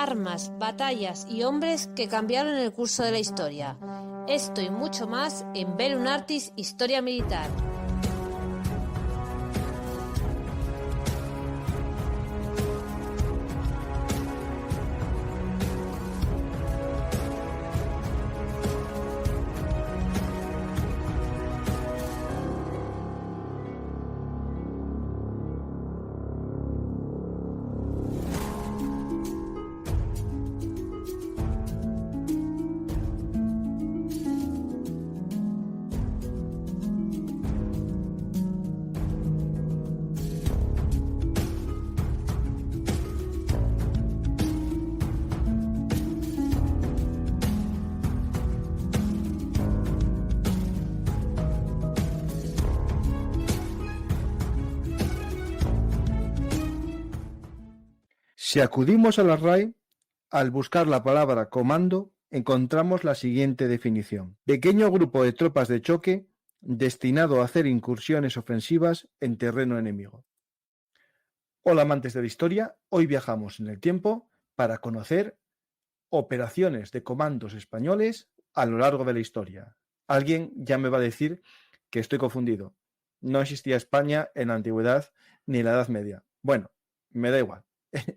armas, batallas y hombres que cambiaron el curso de la historia. Esto y mucho más en Bellum Artis Historia Militar. Si acudimos a la RAE, al buscar la palabra comando, encontramos la siguiente definición: pequeño grupo de tropas de choque destinado a hacer incursiones ofensivas en terreno enemigo. Hola amantes de la historia, hoy viajamos en el tiempo para conocer operaciones de comandos españoles a lo largo de la historia. Alguien ya me va a decir que estoy confundido. No existía España en la antigüedad ni en la Edad Media. Bueno, me da igual.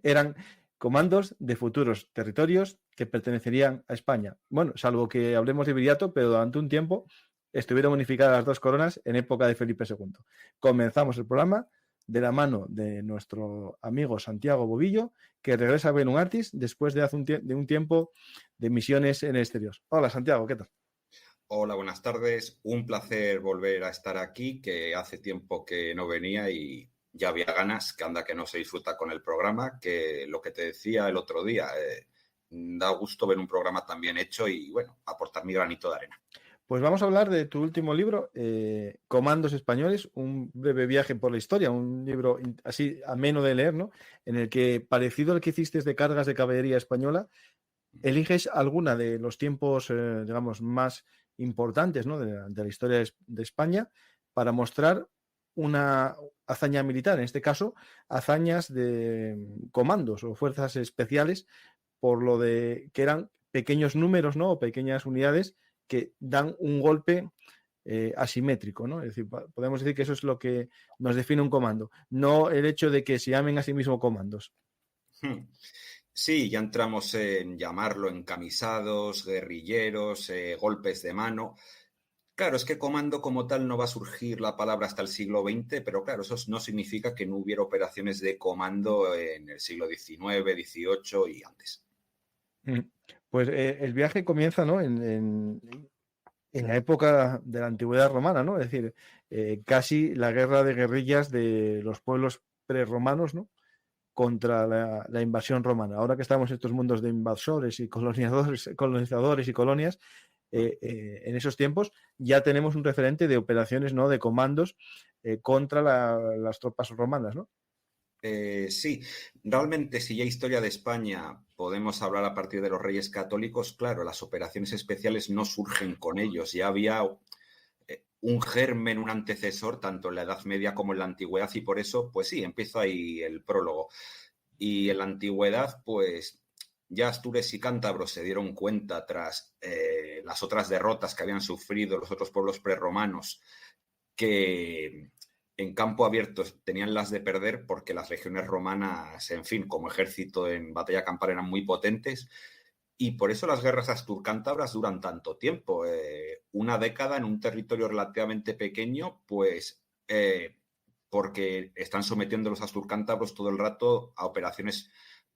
Eran comandos de futuros territorios que pertenecerían a España. Bueno, salvo que hablemos de Viriato, pero durante un tiempo estuvieron unificadas las dos coronas en época de Felipe II. Comenzamos el programa de la mano de nuestro amigo Santiago Bobillo, que regresa a Bellum Artis después de un tiempo de misiones en el exterior. Hola Santiago, ¿qué tal? Hola, buenas tardes. Un placer volver a estar aquí, que hace tiempo que no venía y ya había ganas, que anda que no se disfruta con el programa, que lo que te decía el otro día, da gusto ver un programa tan bien hecho y, bueno, aportar mi granito de arena. Pues vamos a hablar de tu último libro, Comandos Españoles, un breve viaje por la historia, un libro así ameno de leer, ¿no? En el que, parecido al que hiciste de cargas de caballería española, eliges alguna de los tiempos, digamos, más importantes, ¿no? de la historia de España para mostrar una hazaña militar, en este caso, hazañas de comandos o fuerzas especiales, por lo de que eran pequeños números, ¿no? O pequeñas unidades que dan un golpe asimétrico, ¿no? Es decir, podemos decir que eso es lo que nos define un comando, no el hecho de que se llamen a sí mismo comandos. Sí, ya entramos en llamarlo encamisados, guerrilleros, golpes de mano. Claro, es que comando como tal no va a surgir la palabra hasta el siglo XX, pero claro, eso no significa que no hubiera operaciones de comando en el siglo XIX, XVIII y antes. Pues el viaje comienza, ¿no? en la época de la antigüedad romana, ¿no? Es decir, casi la guerra de guerrillas de los pueblos prerromanos, ¿no? Contra la invasión romana. Ahora que estamos en estos mundos de invasores y colonizadores y colonias, en esos tiempos ya tenemos un referente de operaciones, ¿no? De comandos contra las tropas romanas, ¿no? Sí, realmente si ya historia de España podemos hablar a partir de los Reyes Católicos, claro, las operaciones especiales no surgen con ellos, ya había un germen, un antecesor, tanto en la Edad Media como en la Antigüedad, y por eso, pues sí, empiezo ahí el prólogo. Y en la Antigüedad, pues ya Astures y Cántabros se dieron cuenta tras las otras derrotas que habían sufrido los otros pueblos prerromanos, que en campo abierto tenían las de perder porque las legiones romanas, en fin, como ejército en batalla campal eran muy potentes, y por eso las guerras asturcántabras duran tanto tiempo. Una década en un territorio relativamente pequeño, pues porque están sometiendo a los asturcántabros todo el rato a operaciones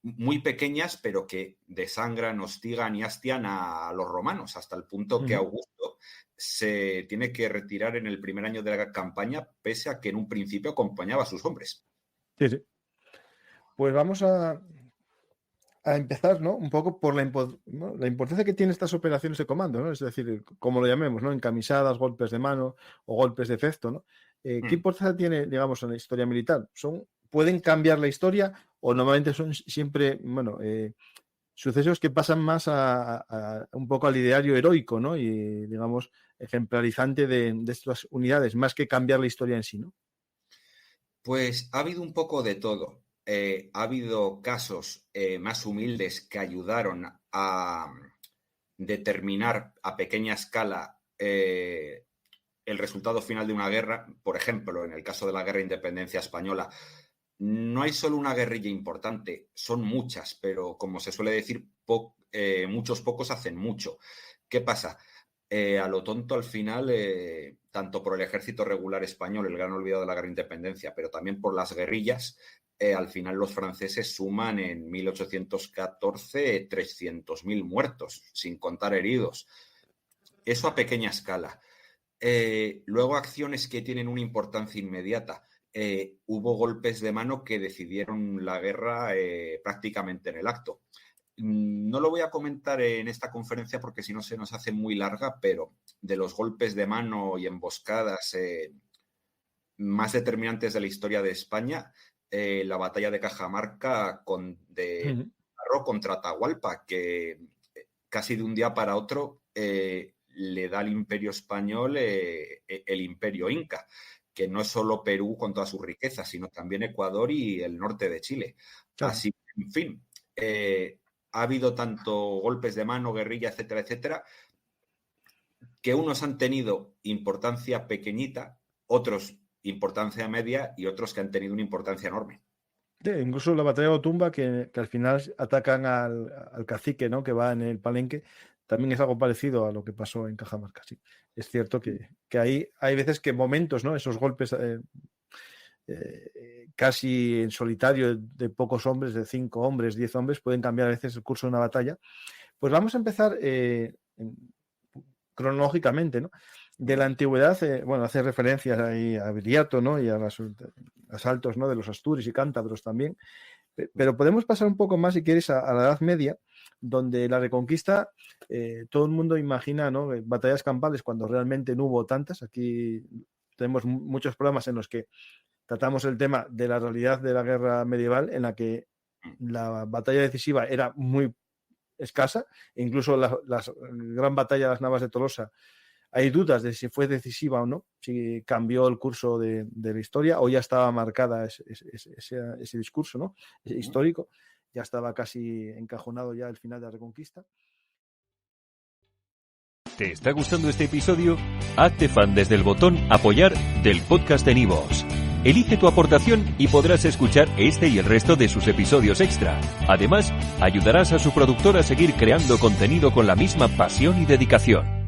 muy pequeñas, pero que desangran, hostigan y hastian a los romanos, hasta el punto que Augusto se tiene que retirar en el primer año de la campaña, pese a que en un principio acompañaba a sus hombres. Sí, sí. Pues vamos a empezar, ¿no? Un poco por la importancia que tienen estas operaciones de comando, ¿no? Es decir, como lo llamemos, ¿no? Encamisadas, golpes de mano o golpes de efecto, ¿no? ¿Qué importancia tiene, digamos, en la historia militar? ¿Pueden cambiar la historia o normalmente son siempre, bueno, sucesos que pasan más a un poco al ideario heroico, ¿no? Y, digamos, ejemplarizante de estas unidades, más que cambiar la historia en sí, ¿no? Pues ha habido un poco de todo. ha habido casos más humildes que ayudaron a determinar a pequeña escala el resultado final de una guerra. Por ejemplo, en el caso de la Guerra de Independencia Española, no hay solo una guerrilla importante, son muchas, pero como se suele decir, muchos pocos hacen mucho. ¿Qué pasa? A lo tonto, al final, tanto por el ejército regular español, el gran olvidado de la Guerra de Independencia, pero también por las guerrillas, al final los franceses suman en 1814 300.000 muertos, sin contar heridos. Eso a pequeña escala. Luego, acciones que tienen una importancia inmediata. Hubo golpes de mano que decidieron la guerra prácticamente en el acto. No lo voy a comentar en esta conferencia porque si no se nos hace muy larga, pero de los golpes de mano y emboscadas más determinantes de la historia de España, la batalla de Cajamarca contra Atahualpa, que casi de un día para otro le da al Imperio Español el Imperio Inca, que no es solo Perú con todas sus riquezas, sino también Ecuador y el norte de Chile. Claro. Así que, en fin, ha habido tanto golpes de mano, guerrilla, etcétera, etcétera, que unos han tenido importancia pequeñita, otros importancia media y otros que han tenido una importancia enorme. Sí, incluso la batalla de Otumba, que al final atacan al cacique, ¿no?, que va en el Palenque, también es algo parecido a lo que pasó en Cajamarca. Sí. Es cierto que ahí hay veces que momentos, ¿no?, esos golpes casi en solitario de pocos hombres, de 5 hombres, 10 hombres, pueden cambiar a veces el curso de una batalla. Pues vamos a empezar cronológicamente, ¿no? De la antigüedad, hace referencias ahí a Viriato, ¿no?, y a los asaltos, ¿no?, de los astures y cántabros también, pero podemos pasar un poco más, si quieres, a la Edad Media, donde la Reconquista, todo el mundo imagina, ¿no?, batallas campales cuando realmente no hubo tantas. Aquí tenemos muchos programas en los que tratamos el tema de la realidad de la guerra medieval, en la que la batalla decisiva era muy escasa, e incluso la gran batalla de las Navas de Tolosa, hay dudas de si fue decisiva o no, si cambió el curso de la historia o ya estaba marcada ese discurso, ¿no?, histórico, ya estaba casi encajonado ya el final de la Reconquista. ¿Te está gustando este episodio? Hazte fan desde el botón Apoyar del podcast de Nivos. Elige tu aportación y podrás escuchar este y el resto de sus episodios extra. Además, ayudarás a su productor a seguir creando contenido con la misma pasión y dedicación.